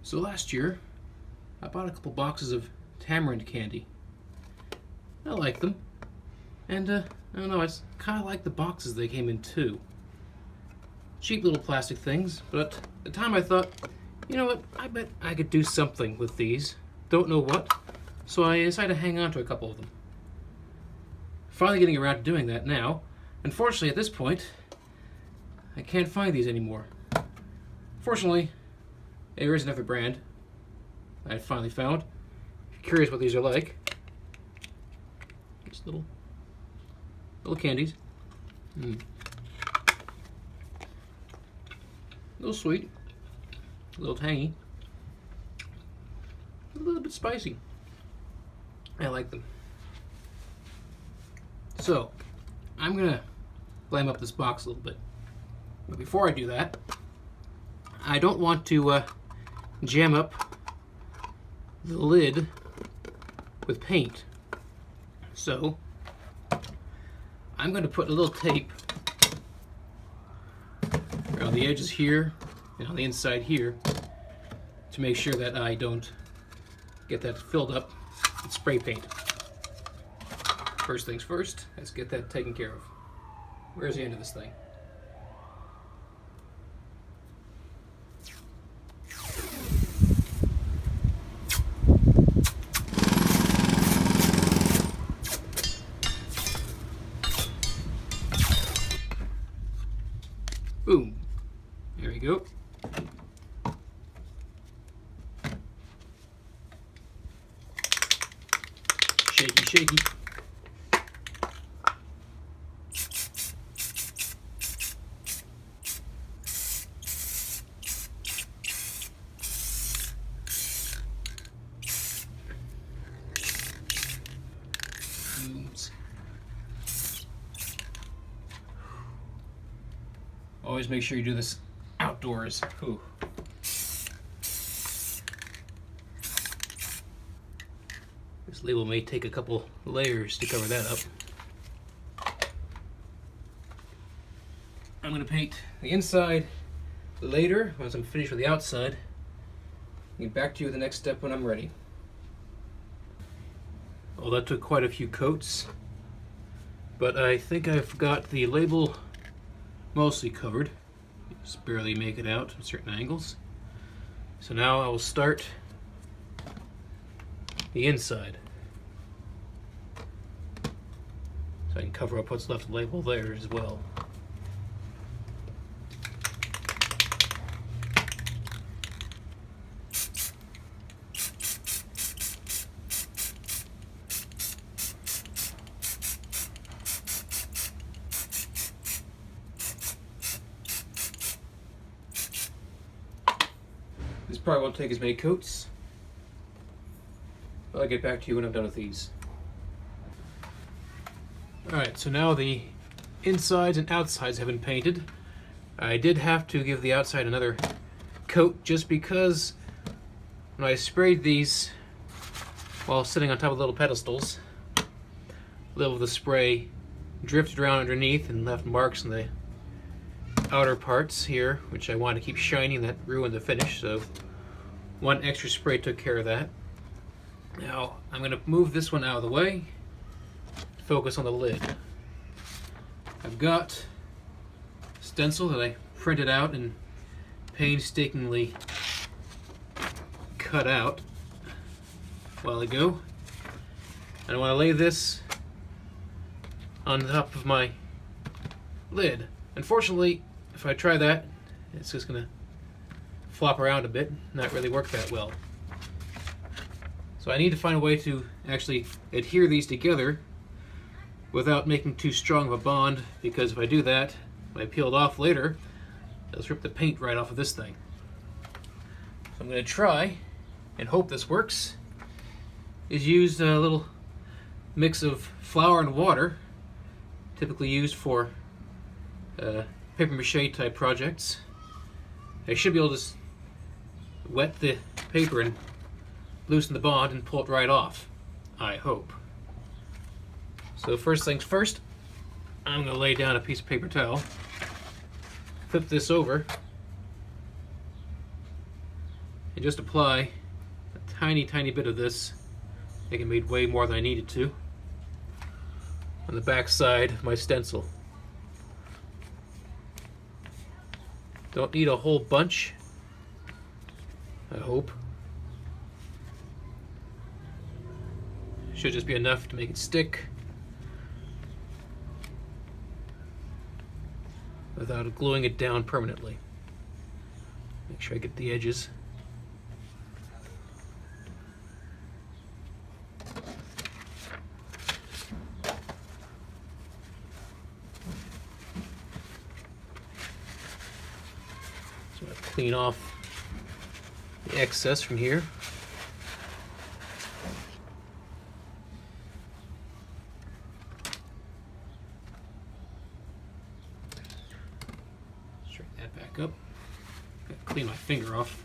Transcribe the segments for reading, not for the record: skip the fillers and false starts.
So last year, I bought a couple boxes of tamarind candy. I like them, and I don't know, I kind of like the boxes they came in too. Cheap little plastic things, but at the time I thought, you know what, I bet I could do something with these. Don't know what, so I decided to hang on to a couple of them. Finally getting around to doing that now. Unfortunately, at this point, I can't find these anymore. Fortunately, there is another brand I finally found. If you're curious what these are like, just little candies. A little sweet, a little tangy, a little bit spicy. I like them. So, I'm gonna blame up this box a little bit. But before I do that, I don't want to jam up the lid with paint. So, I'm going to put a little tape around the edges here and on the inside here to make sure that I don't get that filled up with spray paint. First things first, let's get that taken care of. Where's the end of this thing? Boom. There we go. Shaky, shaky. Always make sure you do this outdoors. Ooh. This label may take a couple layers to cover that up. I'm going to paint the inside later once I'm finished with the outside. I'll get back to you with the next step when I'm ready. Well, that took quite a few coats, but I think I've got the label mostly covered. Just barely make it out at certain angles. So now I will start the inside. So I can cover up what's left of the label there as well. This probably won't take as many coats, but I'll get back to you when I'm done with these. Alright, so now the insides and outsides have been painted. I did have to give the outside another coat just because when I sprayed these while sitting on top of little pedestals, a little of the spray drifted around underneath and left marks in the outer parts here, which I wanted to keep shiny, and that ruined the finish, so one extra spray took care of that. Now I'm going to move this one out of the way, focus on the lid. I've got a stencil that I printed out and painstakingly cut out a while ago. And I want to lay this on top of my lid. Unfortunately, if I try that, it's just going to flop around a bit, not really work that well. So I need to find a way to actually adhere these together without making too strong of a bond, because if I do that, when I peel it off later, it'll rip the paint right off of this thing. So I'm going to try and hope this works. Is use a little mix of flour and water, typically used for paper mache type projects. I should be able to just wet the paper and loosen the bond and pull it right off, I hope. So first things first, I'm going to lay down a piece of paper towel, flip this over, and just apply a tiny bit of this. I think I made way more than I needed to on the back side of my stencil. Don't need a whole bunch, I hope. Should just be enough to make it stick without gluing it down permanently. Make sure I get the edges. So I clean off the excess from here. Straighten that back up. Gotta clean my finger off.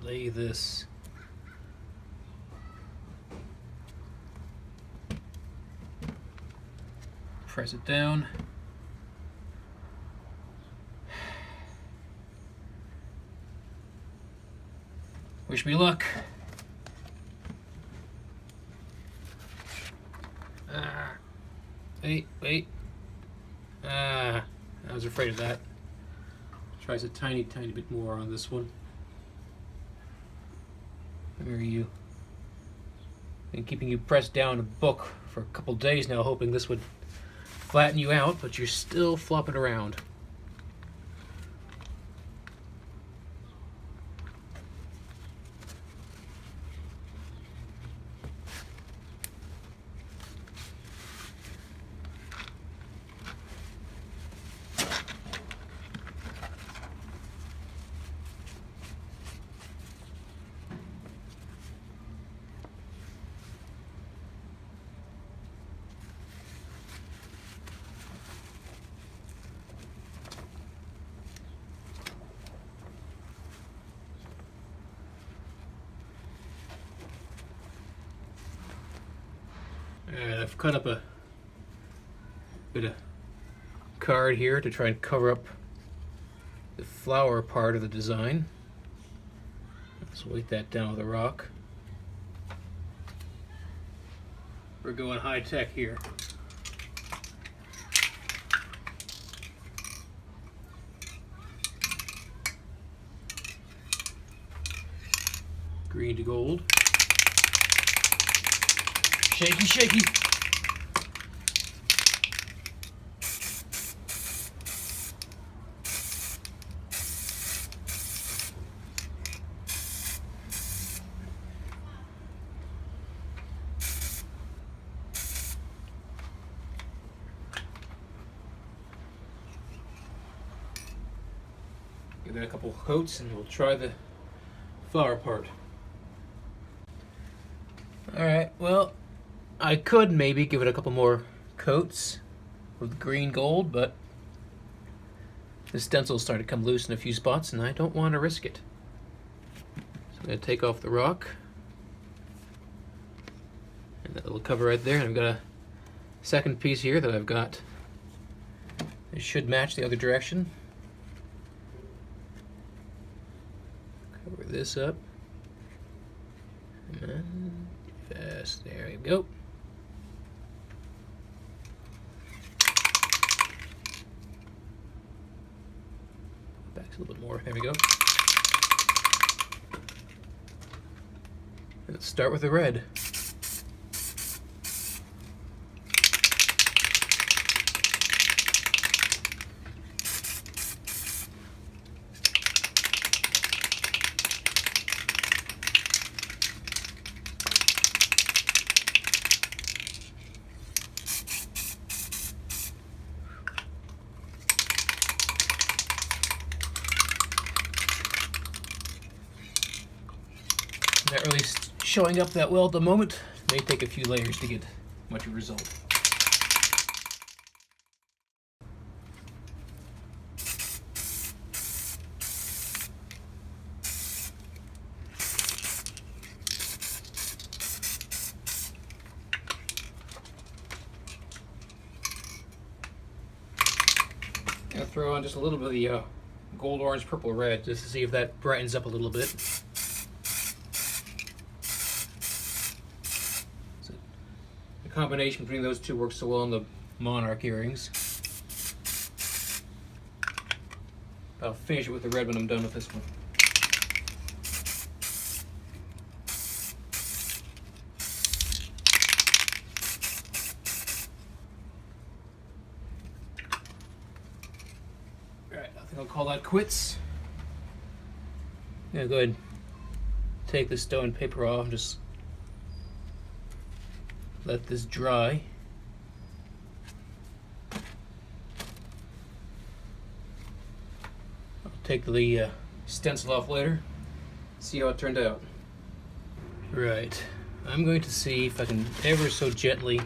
Lay this press it down. Wish me luck. Wait. I was afraid of that. Tries a tiny bit more on this one. Where are you? Been keeping you pressed down a book for a couple days now, hoping this would flatten you out, but you're still flopping around. Alright, I've cut up a bit of card here to try and cover up the flower part of the design. Let's weight that down with a rock. We're going high tech here. Green to gold. Shaky, shaky. Give that a couple coats and we'll try the flower part. Alright, well, I could maybe give it a couple more coats with green gold, but the stencil's starting to come loose in a few spots and I don't want to risk it. So I'm going to take off the rock and that little cover right there, and I've got a second piece here that I've got. It should match the other direction. Cover this up. And fast, there we go. Back's a little bit more, there we go. Let's start with the red. Not really showing up that well at the moment. May take a few layers to get much of a result. I'll throw on just a little bit of the gold, orange, purple, red, just to see if that brightens up a little bit. So the combination between those two works so well on the Monarch earrings. I'll finish it with the red when I'm done with this one. Alright, I think I'll call that quits. I'm gonna go ahead and take the stone paper off and just let this dry. I'll take the stencil off later, see how it turned out. Right, I'm going to see if I can ever so gently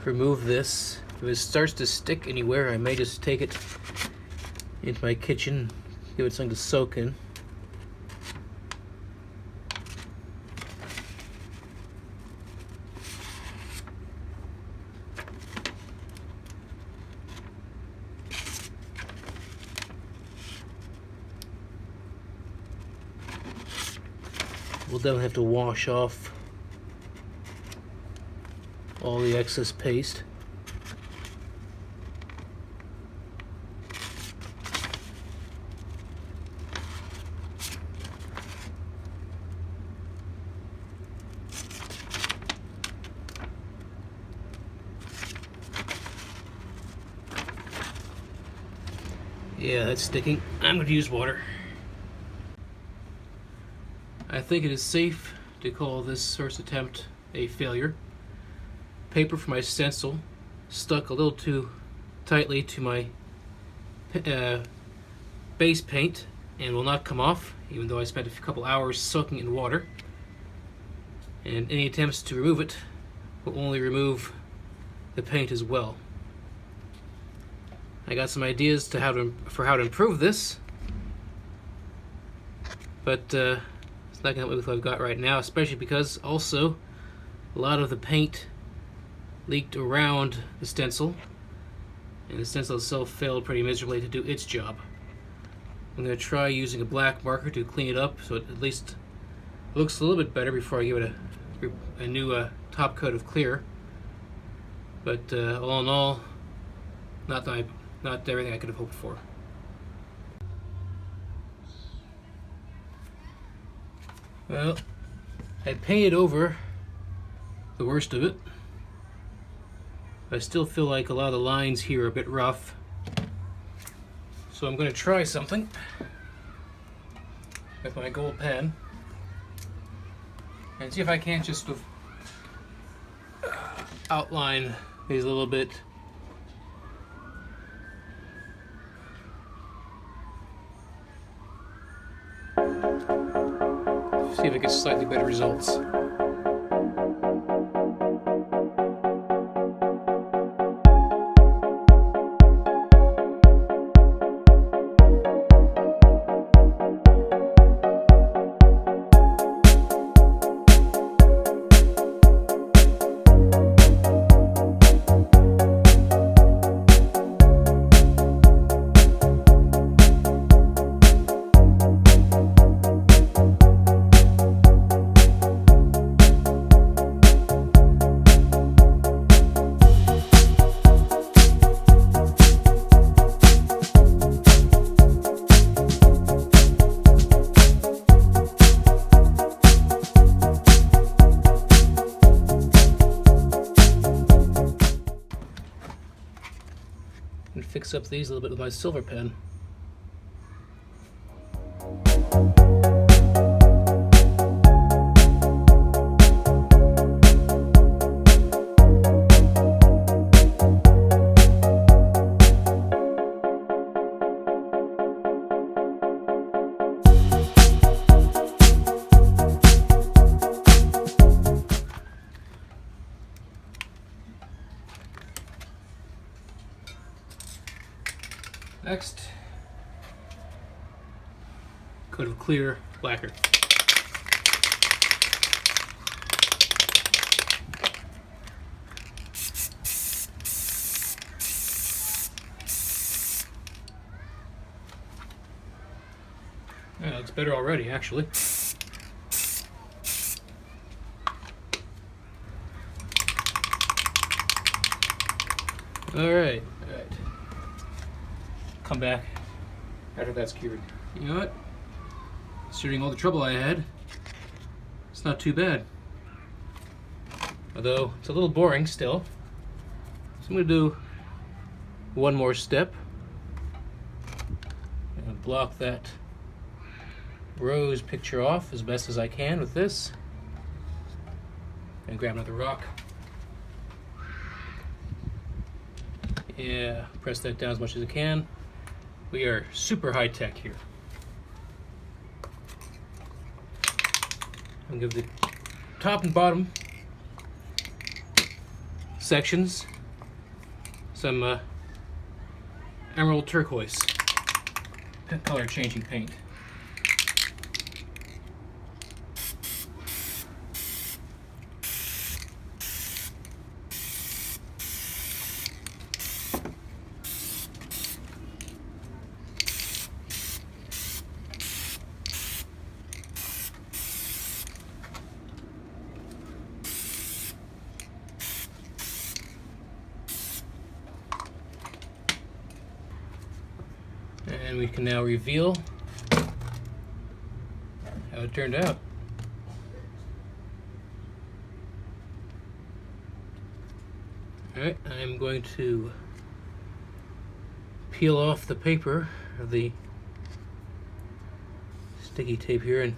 remove this. If it starts to stick anywhere, I may just take it into my kitchen, give it something to soak in. We'll definitely have to wash off all the excess paste. Yeah, that's sticking. I'm going to use water. I think it is safe to call this first attempt a failure. Paper for my stencil stuck a little too tightly to my base paint and will not come off, even though I spent a couple hours soaking in water. And any attempts to remove it will only remove the paint as well. I got some ideas for how to improve this, but it's not going to with what I've got right now, especially because also a lot of the paint leaked around the stencil, and the stencil itself failed pretty miserably to do its job. I'm going to try using a black marker to clean it up so it at least looks a little bit better before I give it a new top coat of clear. But all in all, not everything I could have hoped for. Well, I painted over the worst of it. I still feel like a lot of the lines here are a bit rough. So I'm going to try something with my gold pen and see if I can't just outline these a little bit. See if it gets slightly better results. And fix up these a little bit with my silver pen. Next, coat of clear lacquer. Yeah, it looks better already, actually. Alright. Come back after that's cured. You know what? Considering all the trouble I had, it's not too bad. Although, it's a little boring still. So I'm going to do one more step. I'm going to block that rose picture off as best as I can with this. And grab another rock. Yeah, press that down as much as I can. We are super high tech here. I'll give the top and bottom sections some emerald turquoise color changing paint. And we can now reveal how it turned out. Alright, I'm going to peel off the paper of the sticky tape here, and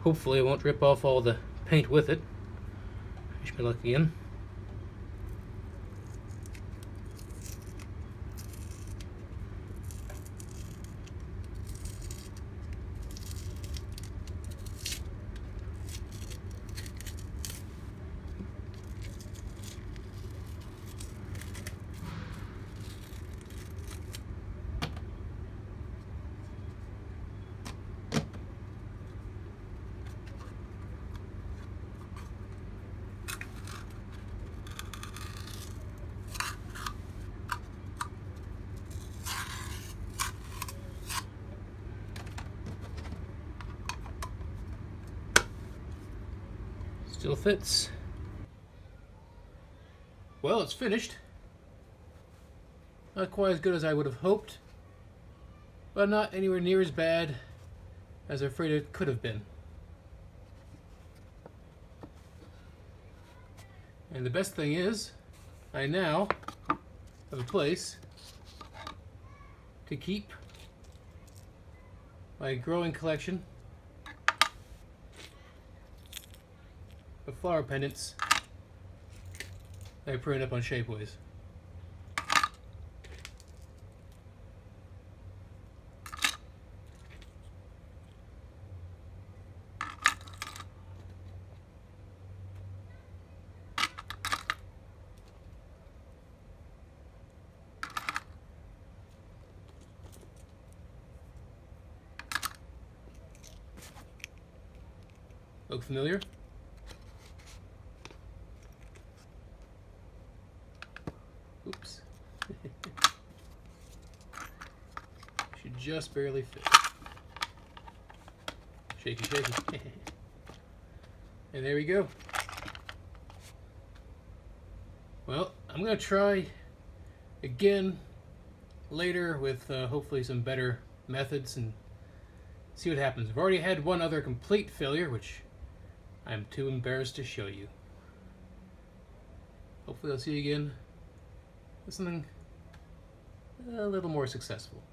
hopefully I won't rip off all the paint with it. Wish me luck again. Still fits. Well, it's finished. Not quite as good as I would have hoped, but not anywhere near as bad as I'm afraid it could have been. And the best thing is, I now have a place to keep my growing collection of flower pendants that I printed up on Shapeways. Look familiar? Oops. Should just barely fit. Shaky, shaky. And there we go. Well, I'm going to try again later with hopefully some better methods and see what happens. I've already had one other complete failure, which I'm too embarrassed to show you. Hopefully I'll see you again with something a little more successful.